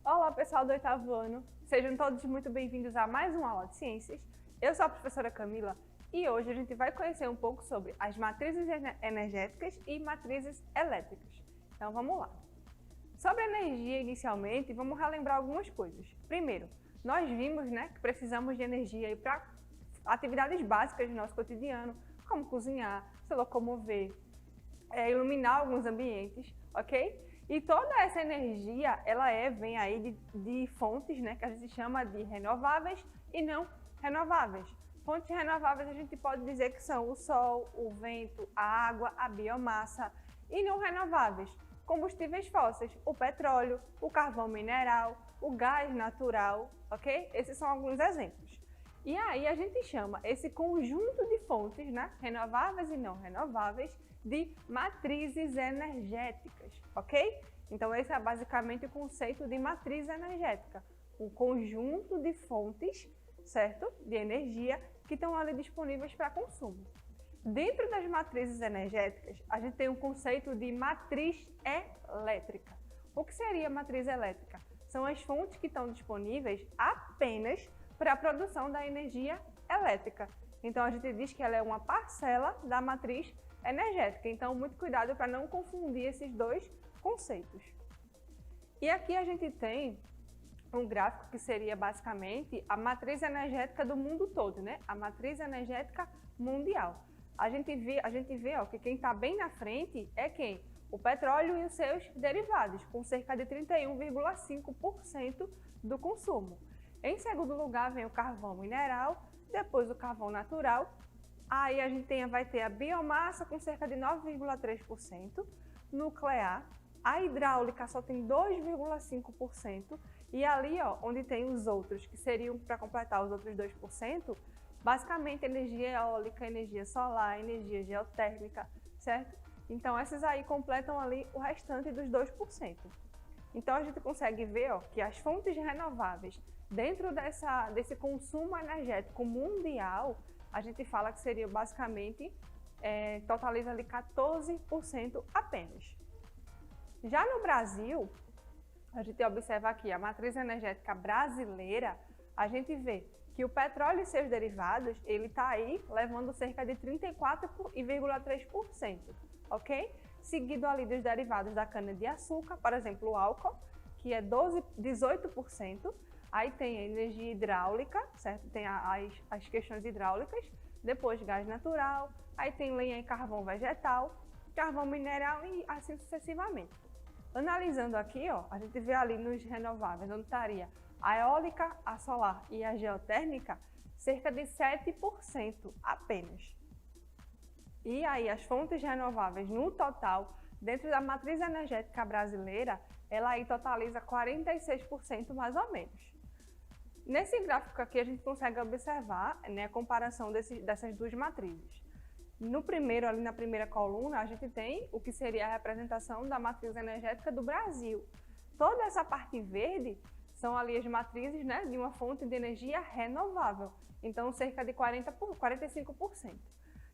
Olá pessoal do 8º ano, sejam todos muito bem-vindos a mais uma aula de ciências. Eu sou a professora Camila e hoje a gente vai conhecer um pouco sobre as matrizes energéticas e matrizes elétricas. Então vamos lá. Sobre a energia inicialmente, vamos relembrar algumas coisas. Primeiro, nós vimos que precisamos de energia para atividades básicas do nosso cotidiano, como cozinhar, se locomover, iluminar alguns ambientes, ok? E toda essa energia, vem aí de fontes, que a gente chama de renováveis e não renováveis. Fontes renováveis a gente pode dizer que são o sol, o vento, a água, a biomassa. E não renováveis, combustíveis fósseis, o petróleo, o carvão mineral, o gás natural, ok? Esses são alguns exemplos. E aí a gente chama esse conjunto de fontes, renováveis e não renováveis, de matrizes energéticas, ok? Então esse é basicamente o conceito de matriz energética, um conjunto de fontes, certo? De energia que estão ali disponíveis para consumo. Dentro das matrizes energéticas, a gente tem um conceito de matriz elétrica. O que seria matriz elétrica? São as fontes que estão disponíveis apenas para a produção da energia elétrica. Então a gente diz que ela é uma parcela da matriz energética. Então muito cuidado para não confundir esses dois conceitos. E aqui a gente tem um gráfico que seria basicamente a matriz energética do mundo todo, A matriz energética mundial. A gente vê que quem está bem na frente é quem? O petróleo e os seus derivados, com cerca de 31,5% do consumo. Em segundo lugar vem o carvão mineral, depois o carvão natural. Aí a gente vai ter a biomassa com cerca de 9,3%, nuclear, a hidráulica só tem 2,5% e ali onde tem os outros, que seriam para completar os outros 2%, basicamente energia eólica, energia solar, energia geotérmica, certo? Então essas aí completam ali o restante dos 2%. Então a gente consegue ver que as fontes renováveis dentro desse consumo energético mundial, a gente fala que seria basicamente, totaliza ali 14% apenas. Já no Brasil, a gente observa aqui a matriz energética brasileira, a gente vê que o petróleo e seus derivados, ele está aí levando cerca de 34,3%, ok? Seguido ali dos derivados da cana-de-açúcar, por exemplo, o álcool, que é 18%. Aí tem a energia hidráulica, certo? Tem as questões hidráulicas, depois gás natural, aí tem lenha e carvão vegetal, carvão mineral e assim sucessivamente. Analisando aqui, a gente vê ali nos renováveis, onde estaria a eólica, a solar e a geotérmica, cerca de 7% apenas. E aí as fontes renováveis no total, dentro da matriz energética brasileira, ela aí totaliza 46% mais ou menos. Nesse gráfico aqui a gente consegue observar a comparação dessas duas matrizes. No primeiro, ali na primeira coluna, a gente tem o que seria a representação da matriz energética do Brasil. Toda essa parte verde são ali as matrizes de uma fonte de energia renovável, então cerca de 45%.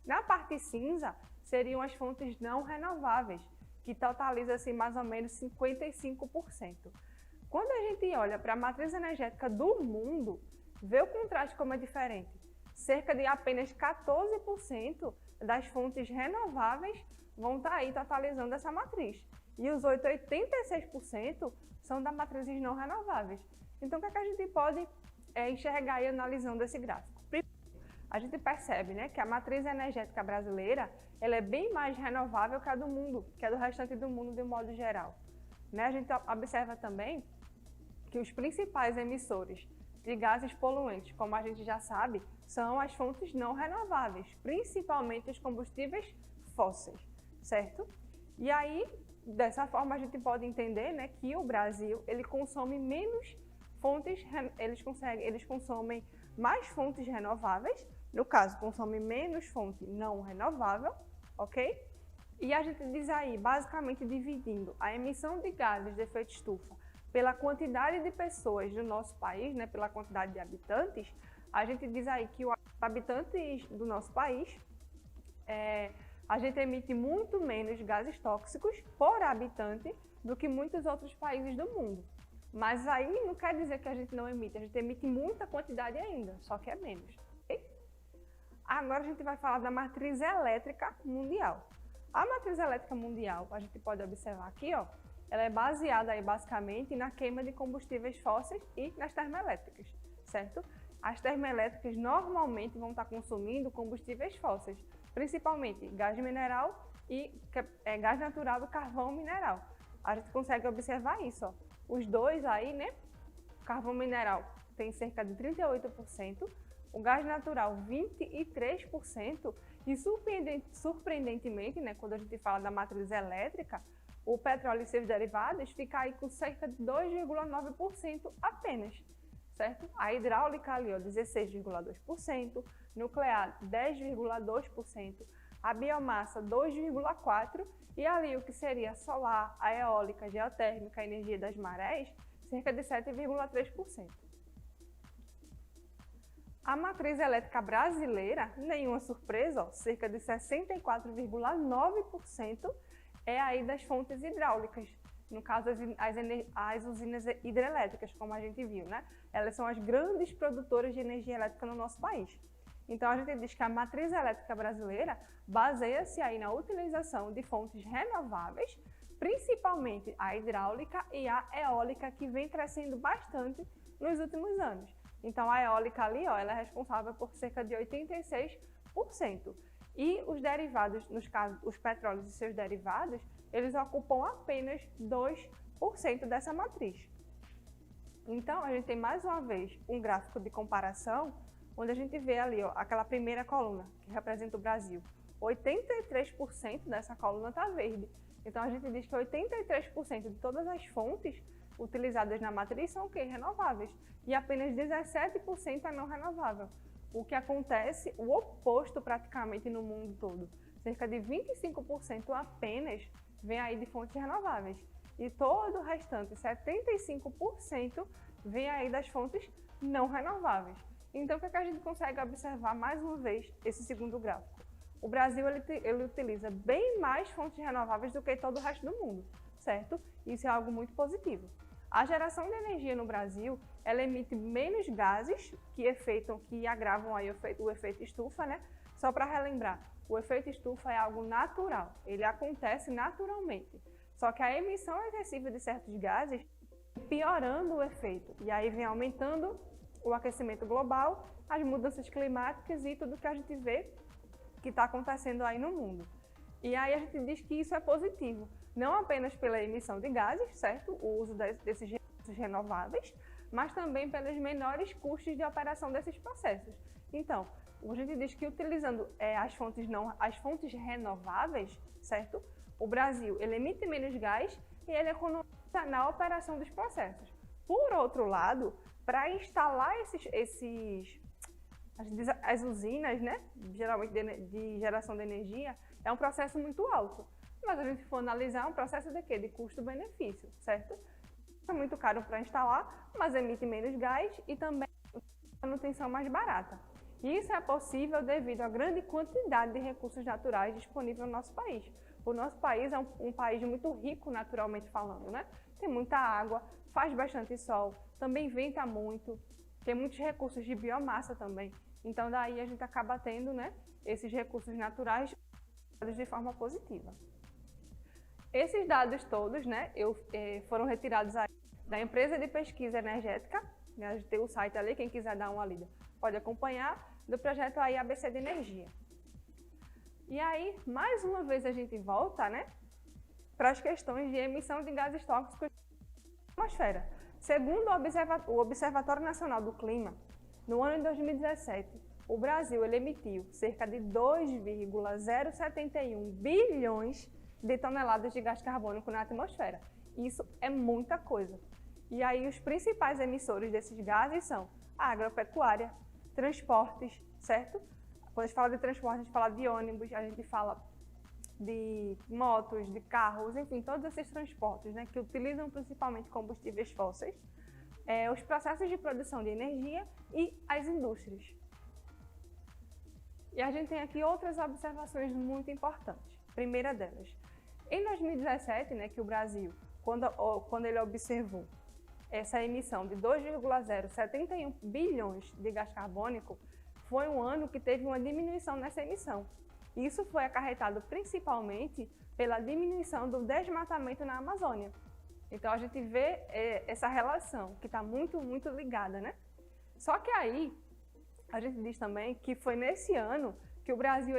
Na parte cinza, seriam as fontes não renováveis, que totaliza assim, mais ou menos 55%. Quando a gente olha para a matriz energética do mundo, vê o contraste como é diferente. Cerca de apenas 14% das fontes renováveis vão estar aí totalizando essa matriz. E os 86% são das matrizes não renováveis. Então, o que é que a gente pode enxergar aí analisando esse gráfico? Primeiro, a gente percebe que a matriz energética brasileira ela é bem mais renovável que a do mundo, que a do restante do mundo de um modo geral. A gente observa também que os principais emissores de gases poluentes, como a gente já sabe, são as fontes não renováveis, principalmente os combustíveis fósseis, certo? E aí, dessa forma, a gente pode entender que o Brasil ele consome menos fontes, eles consomem mais fontes renováveis, no caso, consome menos fonte não renovável, ok? E a gente diz aí, basicamente dividindo a emissão de gases de efeito estufa pela quantidade de pessoas do nosso país, pela quantidade de habitantes, a gente diz aí que os habitantes do nosso país, a gente emite muito menos gases tóxicos por habitante do que muitos outros países do mundo. Mas aí não quer dizer que a gente não emite, a gente emite muita quantidade ainda, só que é menos. Okay? Agora a gente vai falar da matriz elétrica mundial. A matriz elétrica mundial, a gente pode observar aqui, ó, ela é baseada aí basicamente na queima de combustíveis fósseis e nas termoelétricas, certo? As termoelétricas normalmente vão estar consumindo combustíveis fósseis, principalmente gás mineral e gás natural e carvão mineral. A gente consegue observar isso, ó. Os dois aí, né? O carvão mineral tem cerca de 38%, o gás natural 23% e surpreendentemente, né, quando a gente fala da matriz elétrica, o petróleo e seus derivados fica aí com cerca de 2,9% apenas, certo? A hidráulica ali, ó, 16,2%, nuclear 10,2%, a biomassa 2,4% e ali o que seria solar, a eólica, a geotérmica, a energia das marés, cerca de 7,3%. A matriz elétrica brasileira, nenhuma surpresa, ó, cerca de 64,9% é aí das fontes hidráulicas, no caso as usinas hidrelétricas, como a gente viu, né? Elas são as grandes produtoras de energia elétrica no nosso país. Então a gente diz que a matriz elétrica brasileira baseia-se aí na utilização de fontes renováveis, principalmente a hidráulica e a eólica, que vem crescendo bastante nos últimos anos. Então a eólica ali, ó, ela é responsável por cerca de 86%. E os derivados, nos casos, os petróleos e seus derivados, eles ocupam apenas 2% dessa matriz. Então, a gente tem mais uma vez um gráfico de comparação, onde a gente vê ali, ó, aquela primeira coluna, que representa o Brasil. 83% dessa coluna está verde. Então, a gente diz que 83% de todas as fontes utilizadas na matriz são o quê? Renováveis. E apenas 17% é não renovável. O que acontece, o oposto praticamente no mundo todo. Cerca de 25% apenas vem aí de fontes renováveis. E todo o restante, 75%, vem aí das fontes não renováveis. Então, o que a gente consegue observar mais uma vez esse segundo gráfico? O Brasil ele utiliza bem mais fontes renováveis do que todo o resto do mundo, certo? Isso é algo muito positivo. A geração de energia no Brasil, ela emite menos gases que agravam aí o efeito estufa, né? Só para relembrar, o efeito estufa é algo natural, ele acontece naturalmente. Só que a emissão excessiva de certos gases piorando o efeito, e aí vem aumentando o aquecimento global, as mudanças climáticas e tudo que a gente vê que está acontecendo aí no mundo. E aí a gente diz que isso é positivo, não apenas pela emissão de gases, certo? O uso desses recursos renováveis, mas também pelos menores custos de operação desses processos. Então, a gente diz que utilizando as fontes renováveis, certo? O Brasil ele emite menos gás e ele economiza na operação dos processos. Por outro lado, para instalar as usinas, né, geralmente de geração de energia, é um processo muito alto. Mas a gente for analisar, é um processo de quê? De custo-benefício, certo? É muito caro para instalar, mas emite menos gás e também a manutenção mais barata. E isso é possível devido à grande quantidade de recursos naturais disponíveis no nosso país. O nosso país é um país muito rico naturalmente falando, né? Tem muita água, faz bastante sol, também venta muito, tem muitos recursos de biomassa também. Então daí a gente acaba tendo, né, esses recursos naturais de forma positiva. Esses dados todos, né, foram retirados da empresa de pesquisa energética, né, a gente tem o site ali, quem quiser dar uma lida pode acompanhar, do projeto aí ABC de Energia. E aí, mais uma vez a gente volta, né, para as questões de emissão de gases tóxicos na atmosfera. Segundo o Observatório Nacional do Clima, no ano de 2017, o Brasil ele emitiu cerca de 2,071 bilhões de toneladas de gás carbônico na atmosfera. Isso é muita coisa. E aí os principais emissores desses gases são a agropecuária, transportes, certo? Quando a gente fala de transporte, a gente fala de ônibus, a gente fala de motos, de carros, enfim, todos esses transportes, né, que utilizam principalmente combustíveis fósseis, os processos de produção de energia e as indústrias. E a gente tem aqui outras observações muito importantes. Primeira delas, em 2017, né, que o Brasil, quando ele observou essa emissão de 2,071 bilhões de gás carbônico, foi um ano que teve uma diminuição nessa emissão. Isso foi acarretado principalmente pela diminuição do desmatamento na Amazônia. Então a gente vê essa relação que está muito ligada, né? Só que aí a gente diz também que foi nesse ano que o Brasil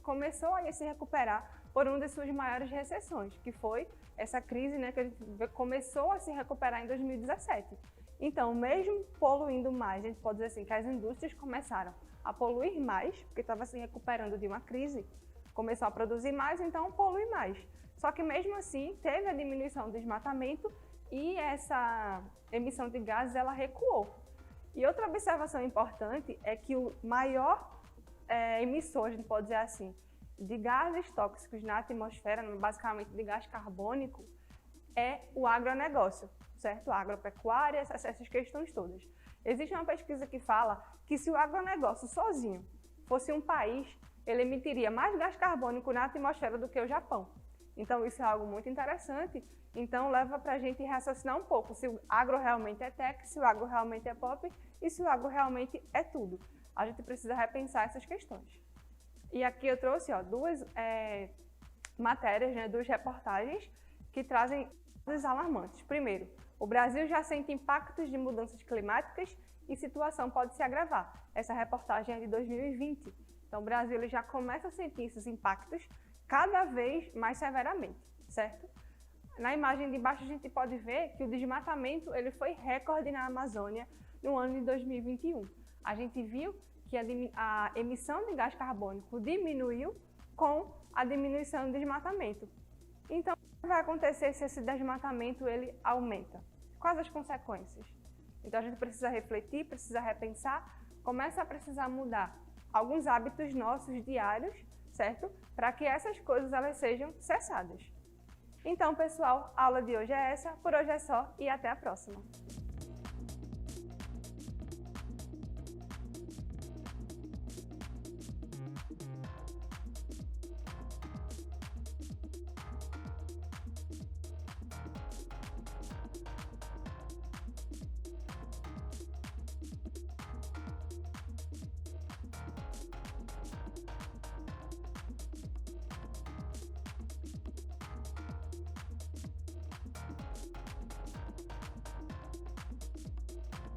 começou a se recuperar por uma das suas maiores recessões, que foi essa crise, né, que a gente começou a se recuperar em 2017. Então, mesmo poluindo mais, a gente pode dizer assim que as indústrias começaram a poluir mais, porque estava se recuperando de uma crise, começou a produzir mais, então polui mais. Só que mesmo assim, teve a diminuição do desmatamento e essa emissão de gases ela recuou. E outra observação importante é que o maior emissor, a gente pode dizer assim, de gases tóxicos na atmosfera, basicamente de gás carbônico, é o agronegócio, certo? A agropecuária, essas questões todas. Existe uma pesquisa que fala que se o agronegócio sozinho fosse um país, ele emitiria mais gás carbônico na atmosfera do que o Japão. Então isso é algo muito interessante, então leva para a gente raciocinar um pouco se o agro realmente é tech, se o agro realmente é pop e se o agro realmente é tudo. A gente precisa repensar essas questões. E aqui eu trouxe duas matérias, né, duas reportagens que trazem dados alarmantes. Primeiro, o Brasil já sente impactos de mudanças climáticas e situação pode se agravar. Essa reportagem é de 2020. Então o Brasil ele já começa a sentir esses impactos cada vez mais severamente, certo? Na imagem de baixo a gente pode ver que o desmatamento ele foi recorde na Amazônia no ano de 2021. A gente viu que a emissão de gás carbônico diminuiu com a diminuição do desmatamento. Então, o que vai acontecer se esse desmatamento ele aumenta? Quais as consequências? Então, a gente precisa refletir, precisa repensar, começa a precisar mudar alguns hábitos nossos diários, certo? Para que essas coisas elas sejam cessadas. Então, pessoal, a aula de hoje é essa, por hoje é só e até a próxima.